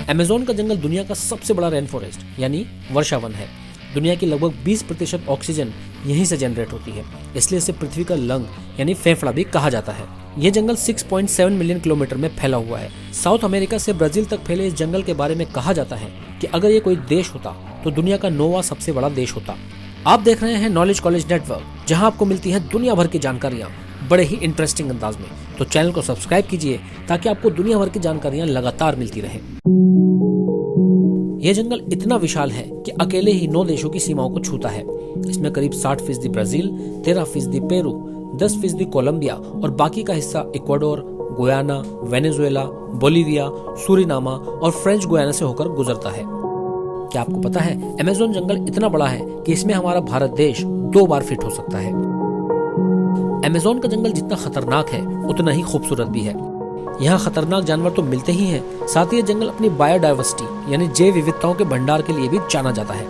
Amazon का जंगल दुनिया का सबसे बड़ा रेन फॉरेस्ट यानी वर्षा वन है। दुनिया की लगभग 20% ऑक्सीजन यहीं से जनरेट होती है, इसलिए इसे पृथ्वी का लंग यानी फेफड़ा भी कहा जाता है। यह जंगल 6.7 मिलियन किलोमीटर में फैला हुआ है। साउथ अमेरिका से ब्राजील तक फैले इस जंगल के बारे में कहा जाता है कि अगर ये कोई देश होता तो दुनिया का 9वां सबसे बड़ा देश होता। आप देख रहे हैं नॉलेज कॉलेज नेटवर्क, जहां आपको मिलती है दुनिया भर की जानकारियां बड़े ही इंटरेस्टिंग अंदाज में। तो चैनल को सब्सक्राइब कीजिए ताकि आपको दुनिया भर की जानकारियां लगातार मिलती रहे। यह जंगल इतना विशाल है कि अकेले ही 9 देशों की सीमाओं को छूता है। इसमें करीब 60% ब्राजील, 13% पेरू, 10% कोलंबिया और बाकी का हिस्सा इक्वाडोर, गुयाना, वेनेजुएला, बोलीविया, सूरिनामा और फ्रेंच गुयाना से होकर गुजरता है। क्या आपको पता है अमेज़न जंगल इतना बड़ा है कि इसमें हमारा भारत देश 2 बार फिट हो सकता है। अमेज़न का जंगल जितना खतरनाक है उतना ही खूबसूरत भी है। यहाँ खतरनाक जानवर तो मिलते ही हैं, साथ ही ये जंगल अपनी बायोडाइवर्सिटी यानी जैव विविधताओं के भंडार के लिए भी जाना जाता है।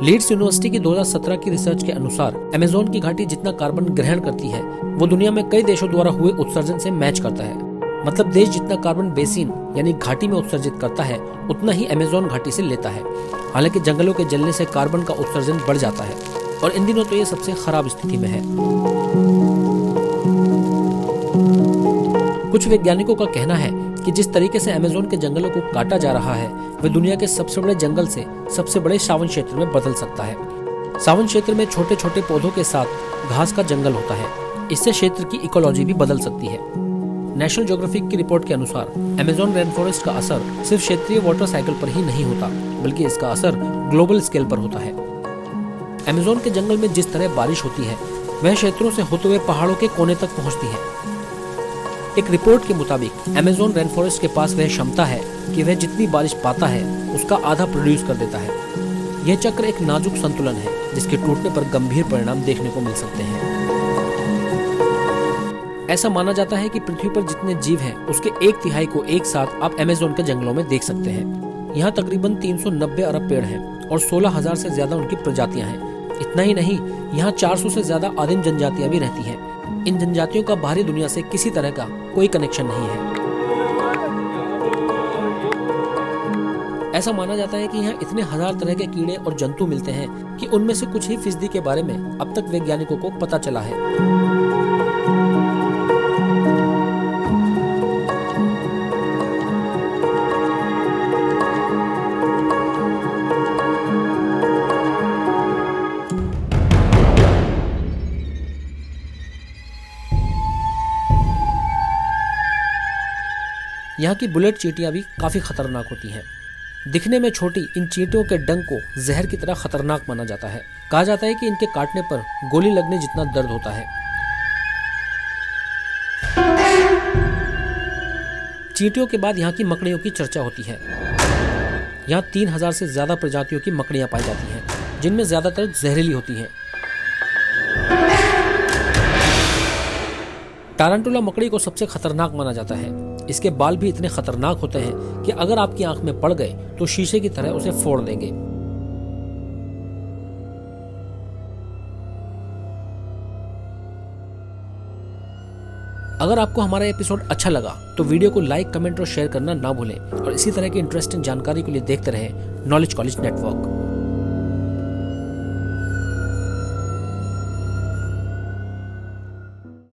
लीड्स यूनिवर्सिटी की 2017 की रिसर्च के अनुसार अमेज़न की घाटी जितना कार्बन ग्रहण करती है वो दुनिया में कई देशों द्वारा हुए उत्सर्जन से मैच करता है। मतलब देश जितना कार्बन बेसिन यानी घाटी में उत्सर्जित करता है उतना ही अमेज़न घाटी से लेता है। हालांकि जंगलों के जलने से कार्बन का उत्सर्जन बढ़ जाता है और इन दिनों तो ये सबसे खराब स्थिति में है। कुछ वैज्ञानिकों का कहना है कि जिस तरीके से अमेज़न के जंगलों को काटा जा रहा है वह दुनिया के सबसे बड़े जंगल से सबसे बड़े सावन क्षेत्र में बदल सकता है। सावन क्षेत्र में छोटे छोटे पौधों के साथ घास का जंगल होता है। इससे क्षेत्र की इकोलॉजी भी बदल सकती है। नेशनल ज्योग्राफिक की रिपोर्ट के अनुसार अमेज़न रेन फॉरेस्ट का असर सिर्फ क्षेत्रीय वाटर साइकिल पर ही नहीं होता, बल्कि इसका असर ग्लोबल स्केल पर होता है। अमेज़न के जंगल में जिस तरह बारिश होती है वह क्षेत्रों से होते हुए पहाड़ों के कोने तक पहुंचती है। एक रिपोर्ट के मुताबिक अमेज़न रेन फॉरेस्ट के पास वह क्षमता है कि वह जितनी बारिश पाता है उसका आधा प्रोड्यूस कर देता है। यह चक्र एक नाजुक संतुलन है जिसके टूटने पर गंभीर परिणाम देखने को मिल सकते हैं। ऐसा माना जाता है कि पृथ्वी पर जितने जीव हैं उसके 1/3 को एक साथ आप अमेज़न के जंगलों में देख सकते हैं। यहाँ तकरीबन 390 अरब पेड़ हैं और 16,000 से ज्यादा उनकी प्रजातियां हैं। इतना ही नहीं, यहाँ 400 से ज्यादा आदिम जनजातियां भी रहती हैं। इन जनजातियों का बाहरी दुनिया से किसी तरह का कोई कनेक्शन नहीं है। ऐसा माना जाता है कि यहाँ इतने हजार तरह के कीड़े और जंतु मिलते हैं कि उनमें से कुछ ही फीसदी के बारे में अब तक वैज्ञानिकों को पता चला है। यहाँ की बुलेट चींटियां भी काफी खतरनाक होती हैं। दिखने में छोटी इन चींटियों के डंक को जहर की तरह खतरनाक माना जाता है। कहा जाता है कि इनके काटने पर गोली लगने जितना दर्द होता है। चींटियों के बाद यहाँ की मकड़ियों की चर्चा होती है। यहाँ 3000 से ज्यादा प्रजातियों की मकड़ियां पाई जाती हैं, जिनमें ज्यादातर जहरीली होती हैं। टारंटुला मकड़ी को सबसे खतरनाक माना जाता है। इसके बाल भी इतने खतरनाक होते हैं कि अगर आपकी आंख में पड़ गए तो शीशे की तरह उसे फोड़ देंगे। अगर आपको हमारा एपिसोड अच्छा लगा तो वीडियो को लाइक, कमेंट और शेयर करना ना भूलें और इसी तरह की इंटरेस्टिंग जानकारी के लिए देखते रहें नॉलेज कॉलेज नेटवर्क।